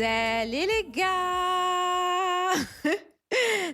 Salut les gars.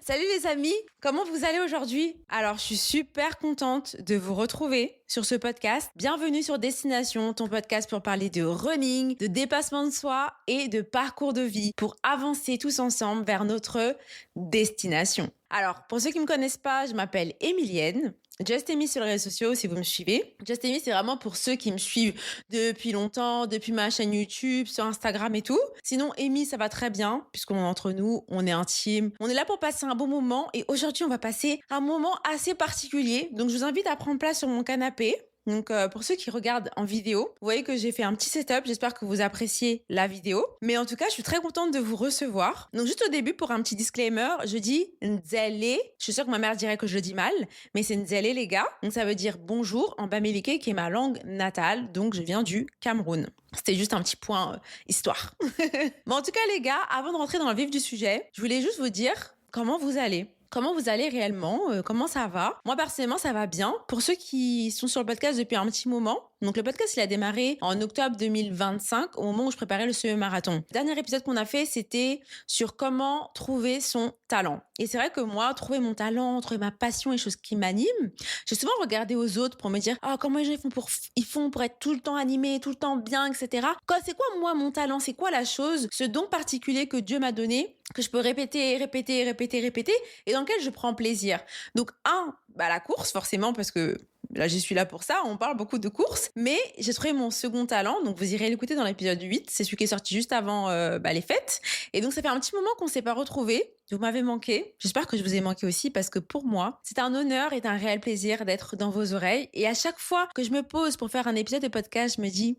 Salut les amis, comment vous allez aujourd'hui? Alors, je suis super contente de vous retrouver sur ce podcast. Bienvenue sur Destination, ton podcast pour parler de running, de dépassement de soi et de parcours de vie pour avancer tous ensemble vers notre destination. Alors, pour ceux qui ne me connaissent pas, je m'appelle Emilienne. Just Amy sur les réseaux sociaux si vous me suivez. Just Amy, c'est vraiment pour ceux qui me suivent depuis longtemps, depuis ma chaîne YouTube, sur Instagram et tout. Sinon, Amy, ça va très bien puisqu'on est entre nous, on est intime. On est là pour passer un bon moment et aujourd'hui, on va passer un moment assez particulier. Donc, je vous invite à prendre place sur mon canapé. Donc, pour ceux qui regardent en vidéo, vous voyez que j'ai fait un petit setup. J'espère que vous appréciez la vidéo. Mais en tout cas, je suis très contente de vous recevoir. Donc, juste au début, pour un petit disclaimer, je dis Nzele. Je suis sûre que ma mère dirait que je le dis mal, mais c'est Nzele, les gars. Donc, ça veut dire bonjour en bamileke, qui est ma langue natale. Donc, je viens du Cameroun. C'était juste un petit point histoire. Mais en tout cas, les gars, avant de rentrer dans le vif du sujet, je voulais juste vous dire comment vous allez. Comment vous allez réellement? Comment ça va? Moi, personnellement, ça va bien. Pour ceux qui sont sur le podcast depuis un petit moment, donc le podcast, il a démarré en octobre 2025, au moment où je préparais le semi-marathon. Le dernier épisode qu'on a fait, c'était sur comment trouver son talent. Et c'est vrai que moi, trouver mon talent, trouver ma passion et choses qui m'animent, j'ai souvent regardé aux autres pour me dire, ah, comment les gens ils font pour être tout le temps animés, tout le temps bien, etc. C'est quoi, moi, mon talent? C'est quoi la chose, ce don particulier que Dieu m'a donné, que je peux répéter, et dans lequel je prends plaisir? Donc, la course, forcément, parce que là, je suis là pour ça, on parle beaucoup de courses, mais j'ai trouvé mon second talent, donc vous irez l'écouter dans l'épisode 8, c'est celui qui est sorti juste avant les fêtes, et donc ça fait un petit moment qu'on s'est pas retrouvés, vous m'avez manqué, j'espère que je vous ai manqué aussi, parce que pour moi, c'est un honneur et un réel plaisir d'être dans vos oreilles, et à chaque fois que je me pose pour faire un épisode de podcast, je me dis...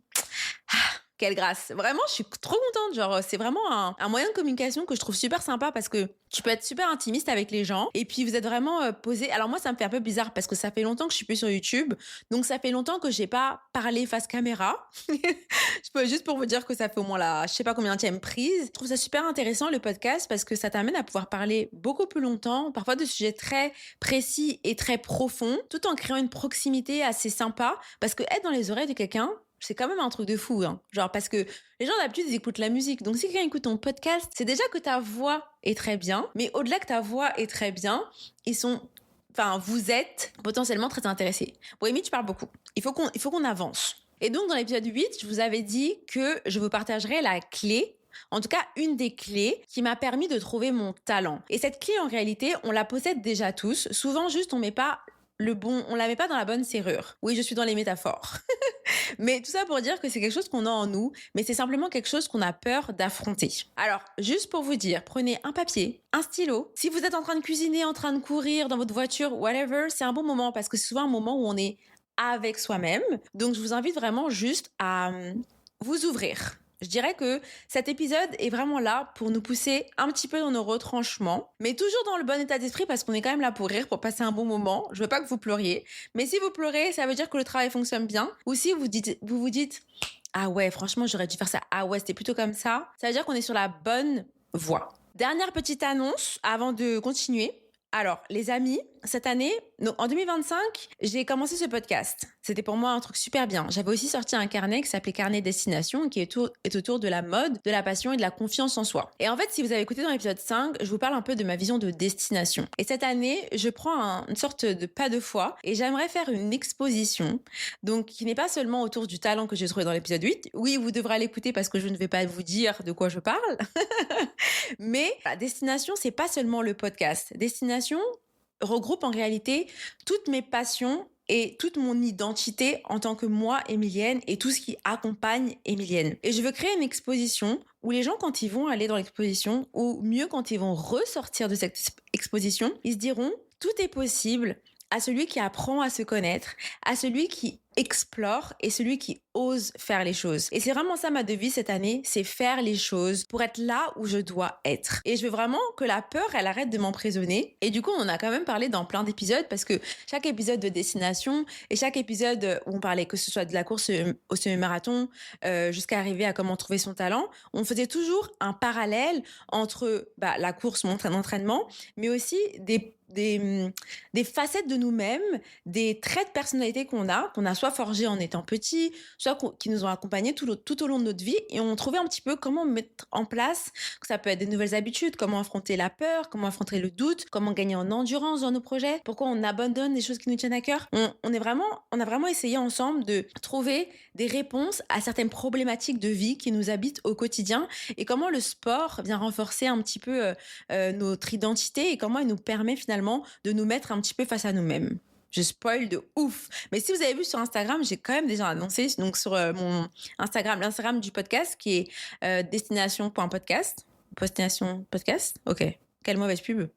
Quelle grâce. Vraiment, je suis trop contente. Genre, c'est vraiment un moyen de communication que je trouve super sympa parce que tu peux être super intimiste avec les gens et puis vous êtes vraiment posé. Alors moi, ça me fait un peu bizarre parce que ça fait longtemps que je suis plus sur YouTube. Donc, ça fait longtemps que j'ai pas parlé face caméra. Je peux juste pour vous dire que ça fait au moins je sais pas combien de prise. Je trouve ça super intéressant, le podcast, parce que ça t'amène à pouvoir parler beaucoup plus longtemps, parfois de sujets très précis et très profonds, tout en créant une proximité assez sympa parce que être dans les oreilles de quelqu'un, c'est quand même un truc de fou, hein. Genre, parce que les gens d'habitude, ils écoutent la musique. Donc, si quelqu'un écoute ton podcast, c'est déjà que ta voix est très bien. Mais au-delà que ta voix est très bien, vous êtes potentiellement très intéressés. Bon, Amy, tu parles beaucoup. Il faut qu'on avance. Et donc, dans l'épisode 8, je vous avais dit que je vous partagerai la clé, en tout cas, une des clés qui m'a permis de trouver mon talent. Et cette clé, en réalité, on la possède déjà tous. Souvent, juste, on la met pas dans la bonne serrure. Oui, je suis dans les métaphores. Mais tout ça pour dire que c'est quelque chose qu'on a en nous, mais c'est simplement quelque chose qu'on a peur d'affronter. Alors, juste pour vous dire, prenez un papier, un stylo. Si vous êtes en train de cuisiner, en train de courir dans votre voiture, whatever, c'est un bon moment parce que c'est souvent un moment où on est avec soi-même. Donc, je vous invite vraiment juste à vous ouvrir. Je dirais que cet épisode est vraiment là pour nous pousser un petit peu dans nos retranchements, mais toujours dans le bon état d'esprit parce qu'on est quand même là pour rire, pour passer un bon moment. Je veux pas que vous pleuriez, mais si vous pleurez, ça veut dire que le travail fonctionne bien. Ou si vous vous dites, ah ouais, franchement, j'aurais dû faire ça. Ah ouais, c'était plutôt comme ça. Ça veut dire qu'on est sur la bonne voie. Dernière petite annonce avant de continuer. Alors, les amis, cette année, donc en 2025, j'ai commencé ce podcast. C'était pour moi un truc super bien. J'avais aussi sorti un carnet qui s'appelait Carnet Destination, qui est autour de la mode, de la passion et de la confiance en soi. Et en fait, si vous avez écouté dans l'épisode 5, je vous parle un peu de ma vision de destination. Et cette année, je prends une sorte de pas de foi et j'aimerais faire une exposition, donc qui n'est pas seulement autour du talent que j'ai trouvé dans l'épisode 8. Oui, vous devrez l'écouter parce que je ne vais pas vous dire de quoi je parle. Mais la destination, c'est pas seulement le podcast. Destination regroupe en réalité toutes mes passions et toute mon identité en tant que moi, Emilienne, et tout ce qui accompagne Emilienne. Et je veux créer une exposition où les gens, quand ils vont aller dans l'exposition, ou mieux, quand ils vont ressortir de cette exposition, ils se diront, tout est possible à celui qui apprend à se connaître, à celui qui explore et celui qui ose faire les choses. Et c'est vraiment ça ma devise cette année, c'est faire les choses pour être là où je dois être. Et je veux vraiment que la peur, elle arrête de m'emprisonner. Et du coup, on en a quand même parlé dans plein d'épisodes parce que chaque épisode de destination et chaque épisode où on parlait que ce soit de la course au semi-marathon jusqu'à arriver à comment trouver son talent, on faisait toujours un parallèle entre la course, mon entraînement, mais aussi des facettes de nous-mêmes, des traits de personnalité qu'on a soit soit forgés en étant petits, soit qui nous ont accompagnés tout au long de notre vie et on trouvait un petit peu comment mettre en place, ça peut être des nouvelles habitudes, comment affronter la peur, comment affronter le doute, comment gagner en endurance dans nos projets, pourquoi on abandonne des choses qui nous tiennent à cœur. On a vraiment essayé ensemble de trouver des réponses à certaines problématiques de vie qui nous habitent au quotidien et comment le sport vient renforcer un petit peu notre identité et comment il nous permet finalement de nous mettre un petit peu face à nous-mêmes. Je spoil de ouf. Mais si vous avez vu sur Instagram, j'ai quand même déjà annoncé donc sur mon Instagram, l'Instagram du podcast qui est destination.podcast. Destination podcast. Ok. Quelle mauvaise pub.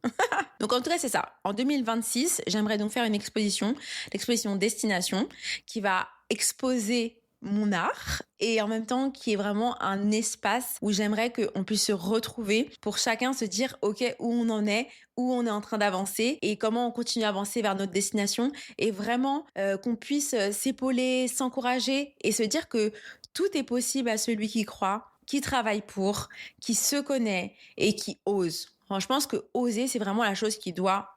Donc en tout cas, c'est ça. En 2026, j'aimerais donc faire une exposition, l'exposition Destination, qui va exposer mon art et en même temps qui est vraiment un espace où j'aimerais qu'on puisse se retrouver pour chacun se dire ok où on en est, où on est en train d'avancer et comment on continue à avancer vers notre destination et vraiment qu'on puisse s'épauler, s'encourager et se dire que tout est possible à celui qui croit, qui travaille pour, qui se connaît et qui ose. Je pense que oser, c'est vraiment la chose qui doit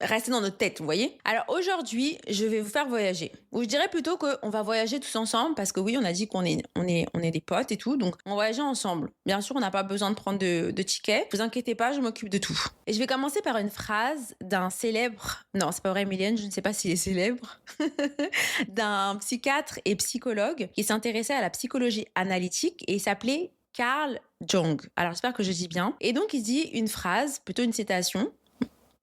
rester dans notre tête, vous voyez. Alors aujourd'hui, je vais vous faire voyager. Ou je dirais plutôt qu'on va voyager tous ensemble parce que oui, on a dit qu'on est des potes et tout, donc on va voyager ensemble. Bien sûr, on n'a pas besoin de prendre de tickets. Vous inquiétez pas, je m'occupe de tout. Et je vais commencer par une phrase d'un célèbre, non, c'est pas vrai, Mylène, je ne sais pas s'il est célèbre, d'un psychiatre et psychologue qui s'intéressait à la psychologie analytique et il s'appelait Carl Jung. Alors j'espère que je dis bien. Et donc il dit une phrase, plutôt une citation.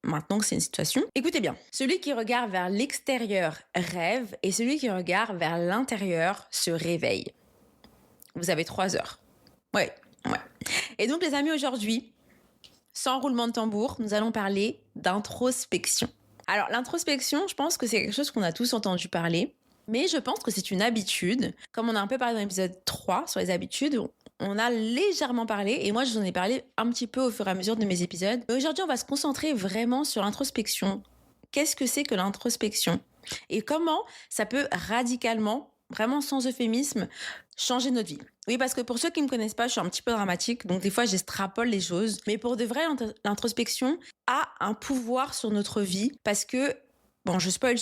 Maintenant que c'est une situation. Écoutez bien. Celui qui regarde vers l'extérieur rêve et celui qui regarde vers l'intérieur se réveille. Vous avez 3 heures. Ouais. Et donc les amis, aujourd'hui, sans roulement de tambour, nous allons parler d'introspection. Alors l'introspection, je pense que c'est quelque chose qu'on a tous entendu parler, mais je pense que c'est une habitude. Comme on a un peu parlé dans l'épisode 3 sur les habitudes, on a légèrement parlé, et moi je vous en ai parlé un petit peu au fur et à mesure de mes épisodes. Mais aujourd'hui, on va se concentrer vraiment sur l'introspection. Qu'est-ce que c'est que l'introspection ? Et comment ça peut radicalement, vraiment sans euphémisme, changer notre vie. Oui, parce que pour ceux qui ne me connaissent pas, je suis un petit peu dramatique, donc des fois j'extrapole les choses. Mais pour de vrai, l'introspection a un pouvoir sur notre vie, parce que bon, je spoil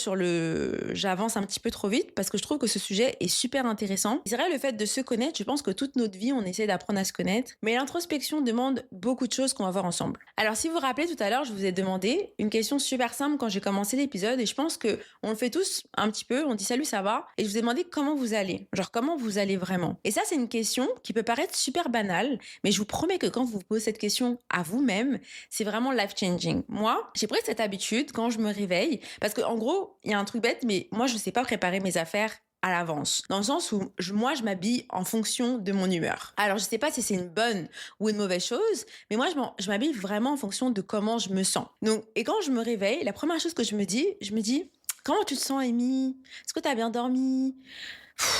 j'avance un petit peu trop vite parce que je trouve que ce sujet est super intéressant. C'est vrai, le fait de se connaître, je pense que toute notre vie, on essaie d'apprendre à se connaître. Mais l'introspection demande beaucoup de choses qu'on va voir ensemble. Alors, si vous vous rappelez, tout à l'heure, je vous ai demandé une question super simple quand j'ai commencé l'épisode et je pense que on le fait tous un petit peu. On dit salut, ça va? Et je vous ai demandé comment vous allez. Genre, comment vous allez vraiment? Et ça, c'est une question qui peut paraître super banale, mais je vous promets que quand vous vous posez cette question à vous-même, c'est vraiment life-changing. Moi, j'ai pris cette habitude quand je me réveille parce que, en gros, il y a un truc bête, mais moi, je ne sais pas préparer mes affaires à l'avance. Dans le sens où je m'habille en fonction de mon humeur. Alors, je ne sais pas si c'est une bonne ou une mauvaise chose, mais moi, je m'habille vraiment en fonction de comment je me sens. Donc, et quand je me réveille, la première chose que je me dis, comment tu te sens, Amy? Est-ce que tu as bien dormi?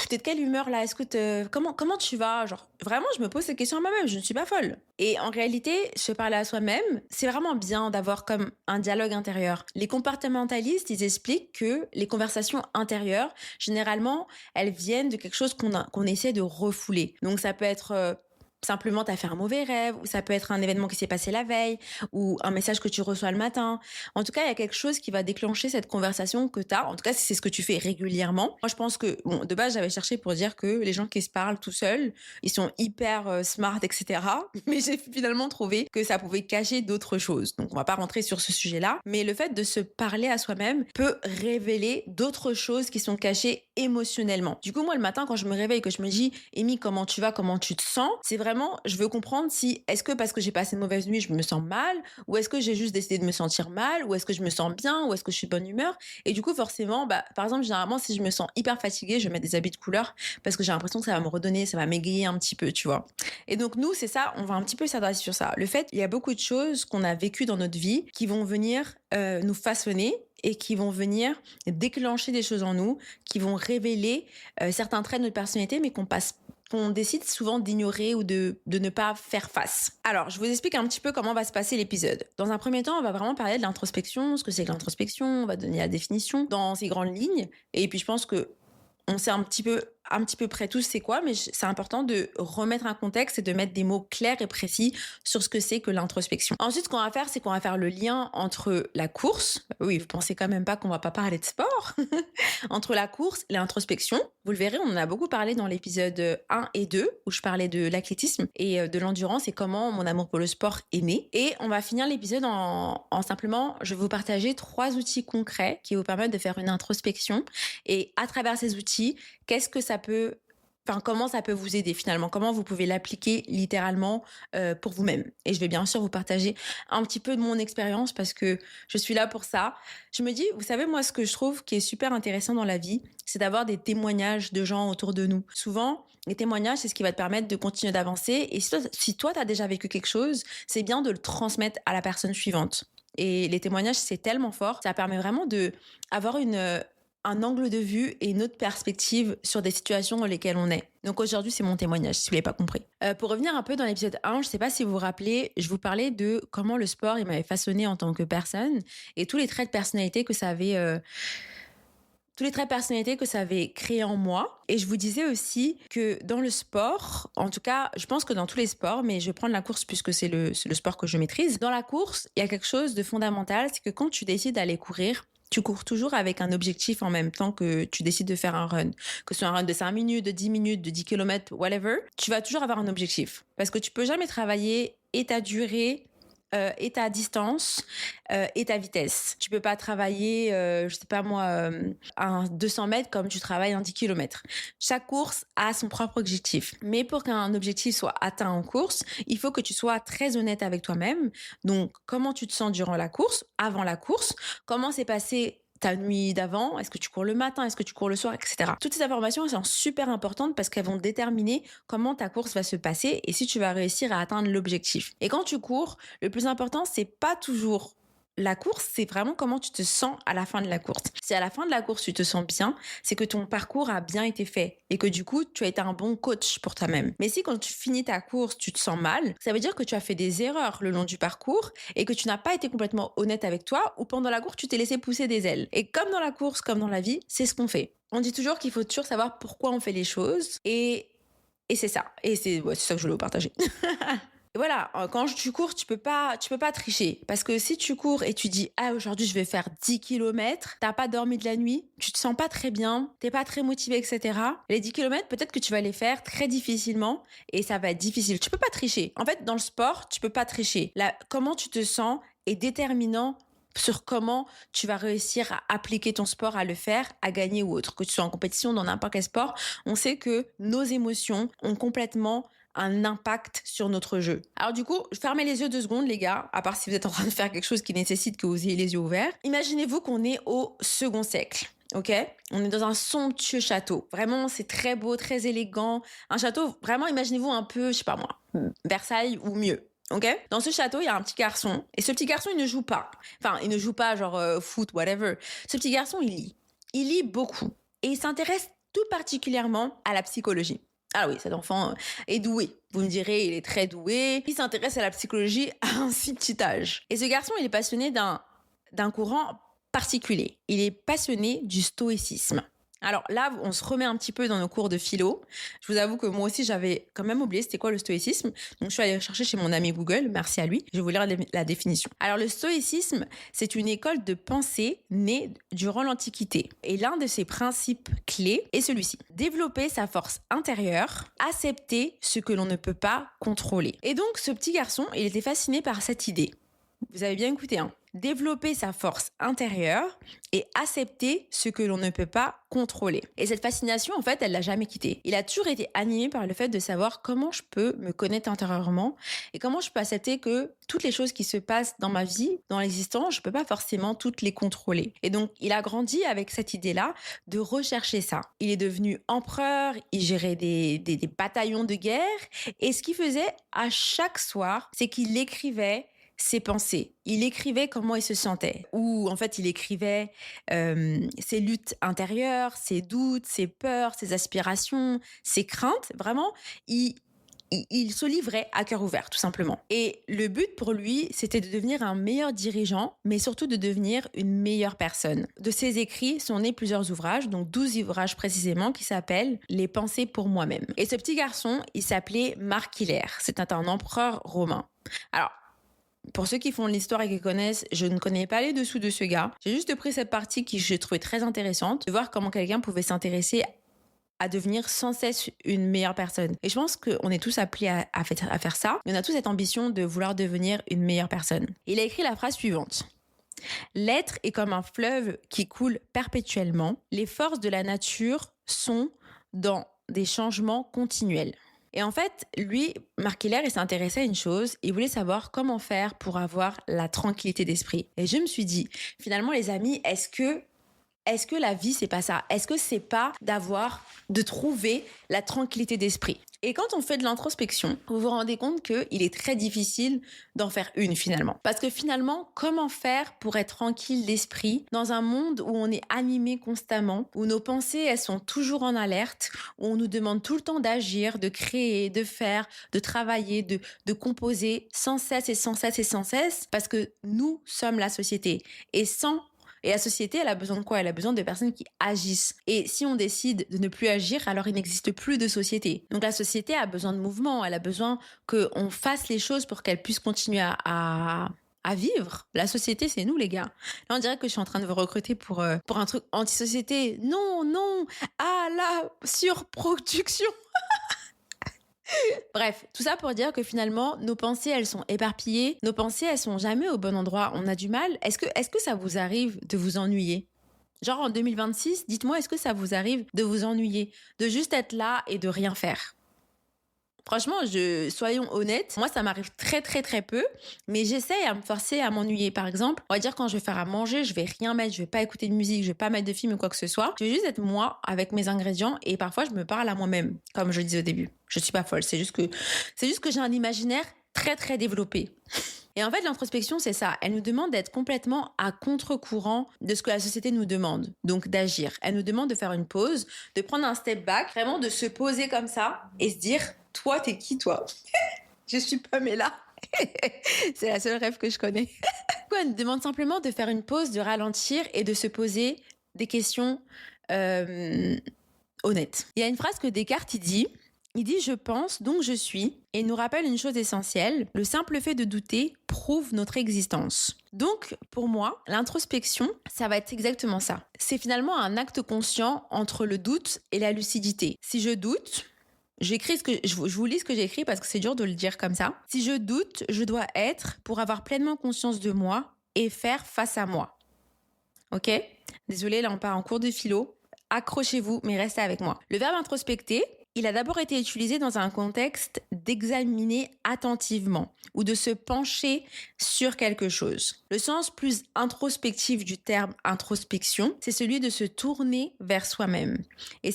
T'es de quelle humeur là? Est-ce que comment tu vas? Genre, vraiment, je me pose cette question à moi-même, je ne suis pas folle. Et en réalité, se parler à soi-même, c'est vraiment bien d'avoir comme un dialogue intérieur. Les comportementalistes, ils expliquent que les conversations intérieures, généralement, elles viennent de quelque chose qu'on essaie de refouler. Donc ça peut être simplement, t'as fait un mauvais rêve, ou ça peut être un événement qui s'est passé la veille, ou un message que tu reçois le matin. En tout cas, il y a quelque chose qui va déclencher cette conversation que t'as. En tout cas, si c'est ce que tu fais régulièrement. Moi, je pense que, bon, de base, j'avais cherché pour dire que les gens qui se parlent tout seuls, ils sont hyper smart, etc. Mais j'ai finalement trouvé que ça pouvait cacher d'autres choses. Donc, on va pas rentrer sur ce sujet-là. Mais le fait de se parler à soi-même peut révéler d'autres choses qui sont cachées émotionnellement. Du coup, moi, le matin, quand je me réveille, que je me dis, Amy, comment tu vas, comment tu te sens, c'est vraiment, je veux comprendre si, est-ce que parce que j'ai passé une mauvaise nuit, je me sens mal, ou est-ce que j'ai juste décidé de me sentir mal, ou est-ce que je me sens bien, ou est-ce que je suis de bonne humeur. Et du coup, forcément, par exemple, généralement, si je me sens hyper fatiguée, je vais mettre des habits de couleur parce que j'ai l'impression que ça va me redonner, ça va m'égayer un petit peu, tu vois. Et donc, nous, c'est ça, on va un petit peu s'adresser sur ça. Le fait, il y a beaucoup de choses qu'on a vécues dans notre vie qui vont venir nous façonner et qui vont venir déclencher des choses en nous, qui vont révéler certains traits de notre personnalité, mais qu'on décide souvent d'ignorer ou de ne pas faire face. Alors, je vous explique un petit peu comment va se passer l'épisode. Dans un premier temps, on va vraiment parler de l'introspection, ce que c'est que l'introspection, on va donner la définition dans ces grandes lignes, et puis je pense que on sait un petit peu un petit peu près tous c'est quoi, mais c'est important de remettre un contexte et de mettre des mots clairs et précis sur ce que c'est que l'introspection. Ensuite, ce qu'on va faire, c'est qu'on va faire le lien entre la course. Oui, vous pensez quand même pas qu'on va pas parler de sport. Entre la course et l'introspection. Vous le verrez, on en a beaucoup parlé dans l'épisode 1 et 2, où je parlais de l'athlétisme et de l'endurance et comment mon amour pour le sport est né. Et on va finir l'épisode en simplement, je vais vous partager 3 outils concrets qui vous permettent de faire une introspection. Et à travers ces outils, qu'est-ce que ça peut... Enfin, comment ça peut vous aider finalement, comment vous pouvez l'appliquer littéralement pour vous-même. Et je vais bien sûr vous partager un petit peu de mon expérience parce que je suis là pour ça. Je me dis, vous savez, moi, ce que je trouve qui est super intéressant dans la vie, c'est d'avoir des témoignages de gens autour de nous. Souvent, les témoignages, c'est ce qui va te permettre de continuer d'avancer. Et si toi, tu as déjà vécu quelque chose, c'est bien de le transmettre à la personne suivante. Et les témoignages, c'est tellement fort. Ça permet vraiment d'avoir un angle de vue et une autre perspective sur des situations dans lesquelles on est. Donc aujourd'hui, c'est mon témoignage, si vous ne l'avez pas compris. Pour revenir un peu dans l'épisode 1, je ne sais pas si vous vous rappelez, je vous parlais de comment le sport il m'avait façonné en tant que personne et tous les traits de personnalité que ça avait... tous les traits de personnalité que ça avait créé en moi. Et je vous disais aussi que dans le sport, en tout cas, je pense que dans tous les sports, mais je vais prendre la course puisque c'est le sport que je maîtrise. Dans la course, il y a quelque chose de fondamental, c'est que quand tu décides d'aller courir, tu cours toujours avec un objectif en même temps que tu décides de faire un run. Que ce soit un run de 5 minutes, de 10 minutes, de 10 km, whatever, tu vas toujours avoir un objectif. Parce que tu peux jamais travailler et ta durée et ta distance et ta vitesse. Tu peux pas travailler, je sais pas moi, un 200 mètres comme tu travailles un 10 km. Chaque course a son propre objectif. Mais pour qu'un objectif soit atteint en course, il faut que tu sois très honnête avec toi-même. Donc, comment tu te sens durant la course, avant la course, comment s'est passé ta nuit d'avant, est-ce que tu cours le matin, est-ce que tu cours le soir, etc. Toutes ces informations elles sont super importantes parce qu'elles vont déterminer comment ta course va se passer et si tu vas réussir à atteindre l'objectif. Et quand tu cours, le plus important, c'est pas toujours la course, c'est vraiment comment tu te sens à la fin de la course. Si à la fin de la course, tu te sens bien, c'est que ton parcours a bien été fait et que du coup, tu as été un bon coach pour toi-même. Mais si quand tu finis ta course, tu te sens mal, ça veut dire que tu as fait des erreurs le long du parcours et que tu n'as pas été complètement honnête avec toi ou pendant la course, tu t'es laissé pousser des ailes. Et comme dans la course, comme dans la vie, c'est ce qu'on fait. On dit toujours qu'il faut toujours savoir pourquoi on fait les choses et c'est ça. Et c'est ça que je voulais vous partager. Et voilà, quand tu cours, tu peux pas tricher. Parce que si tu cours et tu dis, ah, aujourd'hui, je vais faire 10 km, t'as pas dormi de la nuit, tu te sens pas très bien, t'es pas très motivé, etc. Les 10 km, peut-être que tu vas les faire très difficilement et ça va être difficile. Tu peux pas tricher. En fait, dans le sport, tu peux pas tricher. Là, comment tu te sens est déterminant sur comment tu vas réussir à appliquer ton sport, à le faire, à gagner ou autre. Que tu sois en compétition, dans n'importe quel sport, on sait que nos émotions ont complètement un impact sur notre jeu. Alors du coup, fermez les yeux 2 secondes les gars, à part si vous êtes en train de faire quelque chose qui nécessite que vous ayez les yeux ouverts. Imaginez-vous qu'on est au second siècle. Ok, on est dans un somptueux château. Vraiment, c'est très beau, très élégant. Un château, vraiment, imaginez-vous un peu, je sais pas moi, Versailles ou mieux. Ok, dans ce château, il y a un petit garçon. Et ce petit garçon, il ne joue pas. Enfin, il ne joue pas genre foot, whatever. Ce petit garçon, il lit. Il lit beaucoup. Et il s'intéresse tout particulièrement à la psychologie. Ah oui, cet enfant est doué. Vous me direz, il est très doué. Il s'intéresse à la psychologie à un si petit âge. Et ce garçon, il est passionné d'un courant particulier. Il est passionné du stoïcisme. Alors là, on se remet un petit peu dans nos cours de philo. Je vous avoue que moi aussi, j'avais quand même oublié c'était quoi le stoïcisme. Donc je suis allée chercher chez mon ami Google, merci à lui. Je vais vous lire la définition. Alors le stoïcisme, c'est une école de pensée née durant l'Antiquité. Et l'un de ses principes clés est celui-ci. Développer sa force intérieure, accepter ce que l'on ne peut pas contrôler. Et donc ce petit garçon, il était fasciné par cette idée. Vous avez bien écouté, hein. Développer sa force intérieure et accepter ce que l'on ne peut pas contrôler. Et cette fascination, en fait, elle l'a jamais quitté. Il a toujours été animé par le fait de savoir comment je peux me connaître intérieurement et comment je peux accepter que toutes les choses qui se passent dans ma vie, dans l'existence, je peux pas forcément toutes les contrôler. Et donc, il a grandi avec cette idée-là de rechercher ça. Il est devenu empereur, il gérait des bataillons de guerre et ce qu'il faisait à chaque soir, c'est qu'il écrivait ses pensées. Il écrivait comment il se sentait. Ou en fait, il écrivait ses luttes intérieures, ses doutes, ses peurs, ses aspirations, ses craintes. Vraiment, il il se livrait à cœur ouvert, tout simplement. Et le but pour lui, c'était de devenir un meilleur dirigeant, mais surtout de devenir une meilleure personne. De ses écrits sont nés plusieurs ouvrages, donc 12 ouvrages précisément, qui s'appellent « Les pensées pour moi-même ». Et ce petit garçon, il s'appelait Marc Hilaire. C'était un empereur romain. Alors, pour ceux qui font l'histoire et qui connaissent, je ne connais pas les dessous de ce gars. J'ai juste pris cette partie qui je trouvais très intéressante, de voir comment quelqu'un pouvait s'intéresser à devenir sans cesse une meilleure personne. Et je pense qu'on est tous appelés à faire ça. On a tous cette ambition de vouloir devenir une meilleure personne. Il a écrit la phrase suivante. « L'être est comme un fleuve qui coule perpétuellement. Les forces de la nature sont dans des changements continuels. » Et en fait, lui, Marc Hilaire, il s'intéressait à une chose. Il voulait savoir comment faire pour avoir la tranquillité d'esprit. Et je me suis dit, finalement, les amis, est-ce que la vie, c'est pas ça? Est-ce que c'est pas de trouver la tranquillité d'esprit? Et quand on fait de l'introspection, vous vous rendez compte qu'il est très difficile d'en faire une finalement. Parce que finalement, comment faire pour être tranquille d'esprit dans un monde où on est animé constamment, où nos pensées, elles sont toujours en alerte, où on nous demande tout le temps d'agir, de créer, de faire, de travailler, de composer sans cesse et sans cesse et sans cesse, parce que nous sommes la société. Et la société, elle a besoin de quoi? Elle a besoin de personnes qui agissent. Et si on décide de ne plus agir, alors il n'existe plus de société. Donc la société a besoin de mouvement, elle a besoin qu'on fasse les choses pour qu'elle puisse continuer à vivre. La société, c'est nous, les gars. Là, on dirait que je suis en train de vous recruter pour un truc anti-société. Non, à la surproduction. Bref, tout ça pour dire que finalement, nos pensées, elles sont éparpillées. Nos pensées, elles sont jamais au bon endroit. On a du mal. Est-ce que ça vous arrive de vous ennuyer? Genre en 2026, dites-moi, est-ce que ça vous arrive de vous ennuyer? De juste être là et de rien faire? Franchement, soyons honnêtes, moi ça m'arrive très très très peu, mais j'essaie à me forcer à m'ennuyer. Par exemple, on va dire quand je vais faire à manger, je vais rien mettre, je vais pas écouter de musique, je vais pas mettre de film ou quoi que ce soit. Je vais juste être moi avec mes ingrédients et parfois je me parle à moi-même, comme je le disais au début. Je suis pas folle, c'est juste que j'ai un imaginaire très très développé. Et en fait, l'introspection, c'est ça. Elle nous demande d'être complètement à contre-courant de ce que la société nous demande. Donc, d'agir. Elle nous demande de faire une pause, de prendre un step back, vraiment de se poser comme ça et se dire, toi, t'es qui, toi? Je suis Pamela. C'est la seule rêve que je connais. Elle nous demande simplement de faire une pause, de ralentir et de se poser des questions honnêtes. Il y a une phrase que Descartes, il dit, je pense, donc je suis, et il nous rappelle une chose essentielle, le simple fait de douter prouve notre existence. Donc, pour moi, l'introspection, ça va être exactement ça. C'est finalement un acte conscient entre le doute et la lucidité. Si je doute, je vous lis ce que j'ai écrit parce que c'est dur de le dire comme ça. Si je doute, je dois être pour avoir pleinement conscience de moi et faire face à moi. Ok? Désolée, là on part en cours de philo. Accrochez-vous, mais restez avec moi. Le verbe introspecter, il a d'abord été utilisé dans un contexte d'examiner attentivement ou de se pencher sur quelque chose. Le sens plus introspectif du terme introspection, c'est celui de se tourner vers soi-même. Et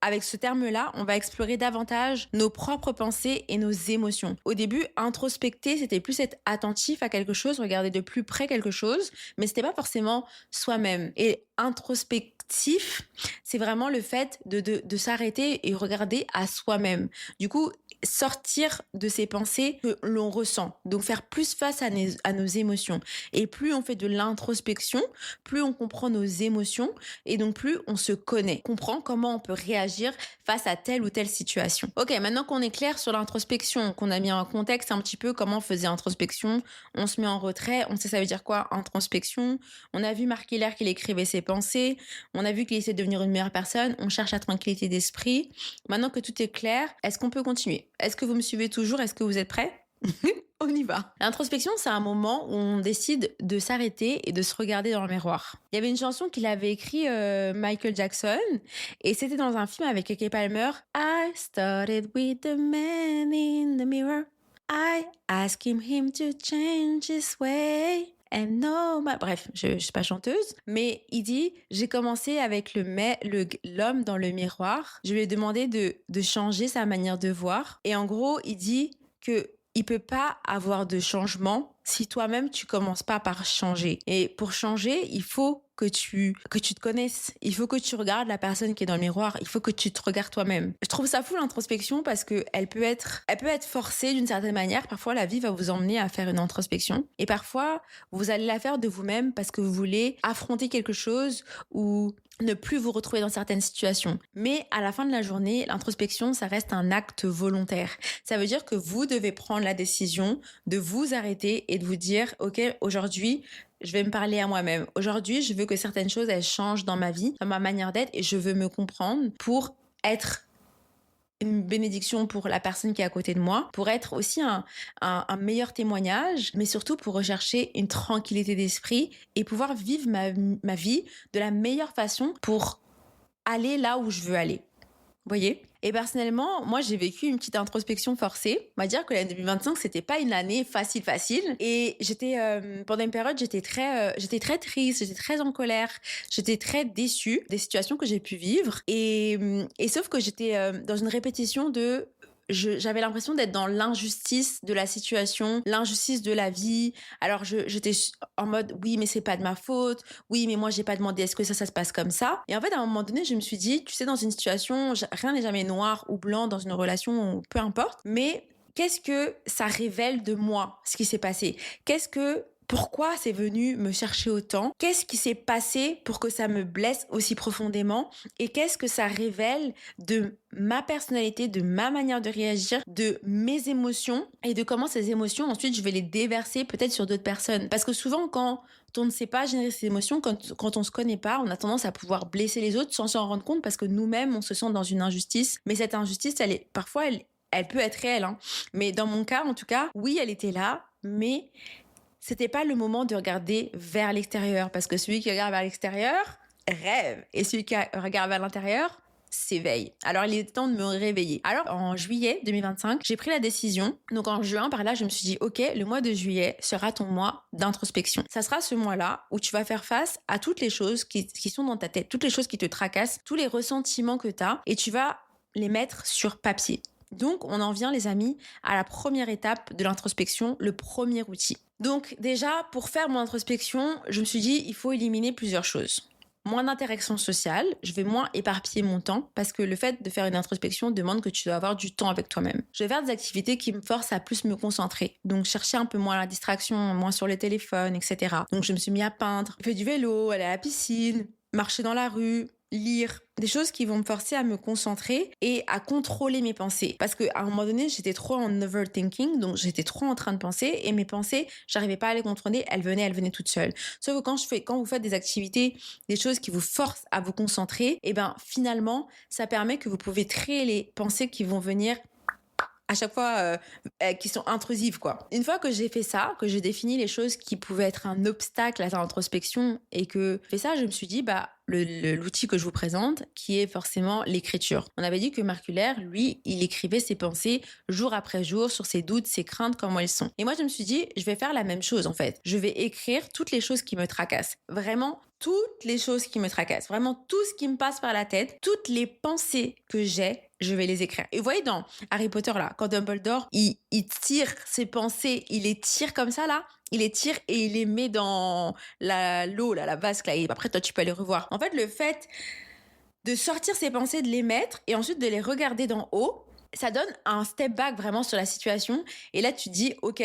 avec ce terme-là, on va explorer davantage nos propres pensées et nos émotions. Au début, introspecter, c'était plus être attentif à quelque chose, regarder de plus près quelque chose, mais c'était pas forcément soi-même. Et introspectif, c'est vraiment le fait de s'arrêter et regarder à soi-même. Du coup, sortir de ces pensées que l'on ressent. Donc, faire plus face à nos émotions. Et plus on fait de l'introspection, plus on comprend nos émotions et donc plus on se connaît. Comprend comment on peut réagir face à telle ou telle situation. Ok, maintenant qu'on est clair sur l'introspection, qu'on a mis en contexte un petit peu comment on faisait introspection, on se met en retrait, on sait ça veut dire quoi, introspection. On a vu Marc Hilaire qu'il écrivait ses pensées, on a vu qu'il essaie de devenir une meilleure personne, on cherche la tranquillité d'esprit. Maintenant que tout est clair, est-ce qu'on peut continuer? Est-ce que vous me suivez toujours? Est-ce que vous êtes prêts? On y va. L'introspection, c'est un moment où on décide de s'arrêter et de se regarder dans le miroir. Il y avait une chanson qu'il avait écrite Michael Jackson et c'était dans un film avec Keke Palmer. I started with the man in the mirror. I asked him to change his way. And no, bref, je suis pas chanteuse, mais il dit, j'ai commencé avec l'homme dans le miroir. Je lui ai demandé de changer sa manière de voir. Et en gros, il dit que il peut pas avoir de changement si toi-même tu commences pas par changer. Et pour changer, il faut que tu te connaisses. Il faut que tu regardes la personne qui est dans le miroir. Il faut que tu te regardes toi-même. Je trouve ça fou l'introspection parce que elle peut être forcée d'une certaine manière. Parfois, la vie va vous emmener à faire une introspection. Et parfois, vous allez la faire de vous-même parce que vous voulez affronter quelque chose ou ne plus vous retrouver dans certaines situations. Mais à la fin de la journée, l'introspection, ça reste un acte volontaire. Ça veut dire que vous devez prendre la décision de vous arrêter et de vous dire, OK, aujourd'hui, je vais me parler à moi-même. Aujourd'hui, je veux que certaines choses, elles changent dans ma vie, dans ma manière d'être, et je veux me comprendre pour être une bénédiction pour la personne qui est à côté de moi, pour être aussi un meilleur témoignage, mais surtout pour rechercher une tranquillité d'esprit et pouvoir vivre ma vie de la meilleure façon pour aller là où je veux aller. Vous voyez ? Et personnellement, moi, j'ai vécu une petite introspection forcée. On va dire que l'année 2025, c'était pas une année facile. Et j'étais, pendant une période, j'étais très triste, j'étais très en colère, j'étais très déçue des situations que j'ai pu vivre. Et sauf que j'étais dans une répétition de j'avais l'impression d'être dans l'injustice de la situation, l'injustice de la vie. Alors j'étais en mode oui mais c'est pas de ma faute, oui mais moi j'ai pas demandé est-ce que ça se passe comme ça. Et en fait à un moment donné je me suis dit tu sais dans une situation rien n'est jamais noir ou blanc dans une relation peu importe, mais qu'est-ce que ça révèle de moi ce qui s'est passé? Pourquoi c'est venu me chercher autant? Qu'est-ce qui s'est passé pour que ça me blesse aussi profondément? Et qu'est-ce que ça révèle de ma personnalité, de ma manière de réagir, de mes émotions et de comment ces émotions, ensuite, je vais les déverser peut-être sur d'autres personnes. Parce que souvent, quand on ne sait pas générer ces émotions, quand on se connaît pas, on a tendance à pouvoir blesser les autres sans s'en rendre compte parce que nous-mêmes, on se sent dans une injustice. Mais cette injustice, parfois, elle peut être réelle, hein. Mais dans mon cas, en tout cas, oui, elle était là, mais c'était pas le moment de regarder vers l'extérieur parce que celui qui regarde vers l'extérieur rêve et celui qui regarde vers l'intérieur s'éveille. Alors il est temps de me réveiller. Alors en juillet 2025, j'ai pris la décision. Donc en juin par là, je me suis dit OK, le mois de juillet sera ton mois d'introspection. Ça sera ce mois-là où tu vas faire face à toutes les choses qui sont dans ta tête, toutes les choses qui te tracassent, tous les ressentiments que tu as et tu vas les mettre sur papier. Donc, on en vient, les amis, à la première étape de l'introspection, le premier outil. Donc, déjà, pour faire mon introspection, je me suis dit, il faut éliminer plusieurs choses. Moins d'interaction sociale, je vais moins éparpiller mon temps parce que le fait de faire une introspection demande que tu dois avoir du temps avec toi-même. Je vais faire des activités qui me forcent à plus me concentrer. Donc, chercher un peu moins la distraction, moins sur le téléphone, etc. Donc, je me suis mis à peindre, faire du vélo, aller à la piscine, marcher dans la rue, lire, des choses qui vont me forcer à me concentrer et à contrôler mes pensées. Parce qu'à un moment donné, j'étais trop en overthinking, donc j'étais trop en train de penser et mes pensées, j'arrivais pas à les contrôler, elles venaient toutes seules. Sauf que quand vous faites des activités, des choses qui vous forcent à vous concentrer, et ben finalement, ça permet que vous pouvez trier les pensées qui vont venir à chaque fois qui sont intrusives, quoi. Une fois que j'ai fait ça, que j'ai défini les choses qui pouvaient être un obstacle à l'introspection et que j'ai fait ça, je me suis dit l'outil que je vous présente, qui est forcément l'écriture. On avait dit que Marculaire, lui, il écrivait ses pensées jour après jour sur ses doutes, ses craintes, comment elles sont. Et moi, je me suis dit, je vais faire la même chose, en fait. Je vais écrire toutes les choses qui me tracassent. Vraiment, toutes les choses qui me tracassent. Vraiment, tout ce qui me passe par la tête, toutes les pensées que j'ai, je vais les écrire. Et vous voyez dans Harry Potter, là, quand Dumbledore, il tire ses pensées, il les tire comme ça, là, il les tire et il les met dans l'eau, la vasque, là, et après, toi, tu peux les revoir. En fait, le fait de sortir ses pensées, de les mettre et ensuite de les regarder d'en haut, ça donne un step back vraiment sur la situation. Et là, tu dis, OK,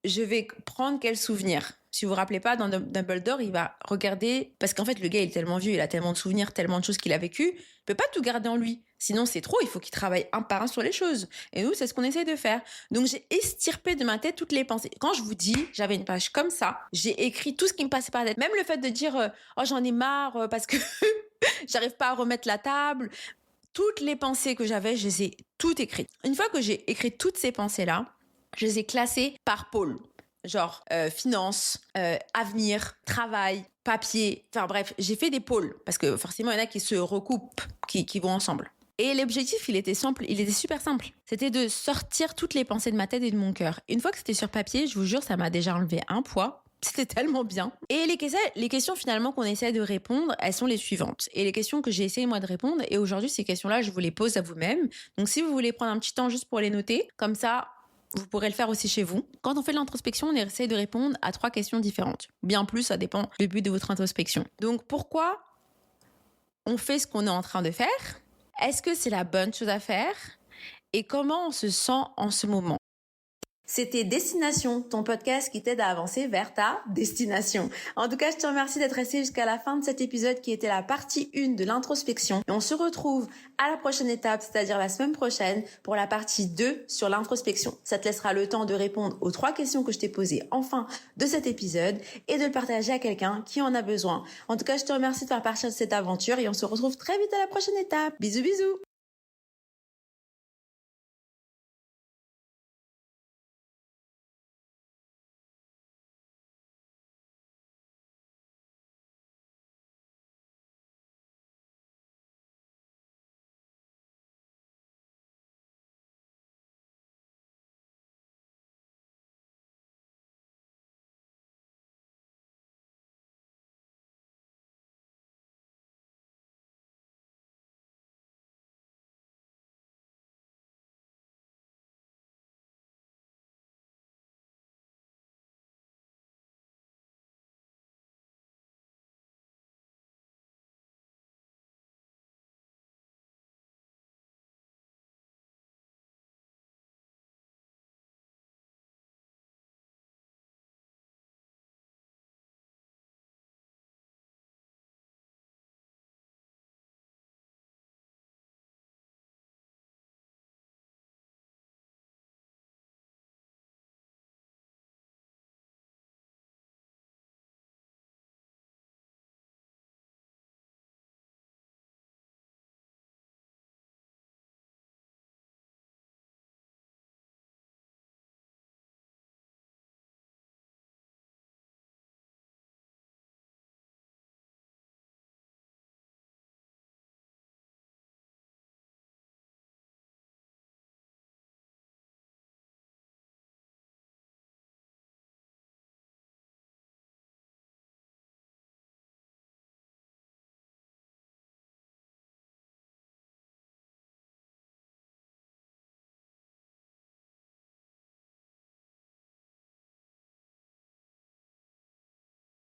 je vais prendre quel souvenir? Si vous vous rappelez pas, dans Dumbledore, il va regarder, parce qu'en fait, le gars, il est tellement vieux, il a tellement de souvenirs, tellement de choses qu'il a vécues, il peut pas tout garder en lui. Sinon, c'est trop, il faut qu'il travaille un par un sur les choses. Et nous, c'est ce qu'on essaie de faire. Donc, j'ai estirpé de ma tête toutes les pensées. Quand je vous dis, j'avais une page comme ça, j'ai écrit tout ce qui me passait par la tête. Même le fait de dire, oh, j'en ai marre parce que j'arrive pas à remettre la table. Toutes les pensées que j'avais, je les ai toutes écrites. Une fois que j'ai écrit toutes ces pensées-là, je les ai classées par pôle. Genre finance, avenir, travail, papier, enfin bref, j'ai fait des pôles parce que forcément il y en a qui se recoupent, qui vont ensemble. Et l'objectif, il était super simple. C'était de sortir toutes les pensées de ma tête et de mon cœur. Une fois que c'était sur papier, je vous jure, ça m'a déjà enlevé un poids. C'était tellement bien. Et les questions finalement qu'on essaie de répondre, elles sont les suivantes. Et les questions que j'ai essayé moi de répondre, et aujourd'hui ces questions-là, je vous les pose à vous-même. Donc si vous voulez prendre un petit temps juste pour les noter, comme ça, vous pourrez le faire aussi chez vous. Quand on fait de l'introspection, on essaie de répondre à 3 questions différentes. Bien plus, ça dépend du but de votre introspection. Donc, pourquoi on fait ce qu'on est en train de faire? Est-ce que c'est la bonne chose à faire? Et comment on se sent en ce moment? C'était Destination, ton podcast qui t'aide à avancer vers ta destination. En tout cas, je te remercie d'être resté jusqu'à la fin de cet épisode qui était la partie 1 de l'introspection. Et on se retrouve à la prochaine étape, c'est-à-dire la semaine prochaine, pour la partie 2 sur l'introspection. Ça te laissera le temps de répondre aux 3 questions que je t'ai posées en fin de cet épisode et de le partager à quelqu'un qui en a besoin. En tout cas, je te remercie de faire partie de cette aventure et on se retrouve très vite à la prochaine étape. Bisous, bisous!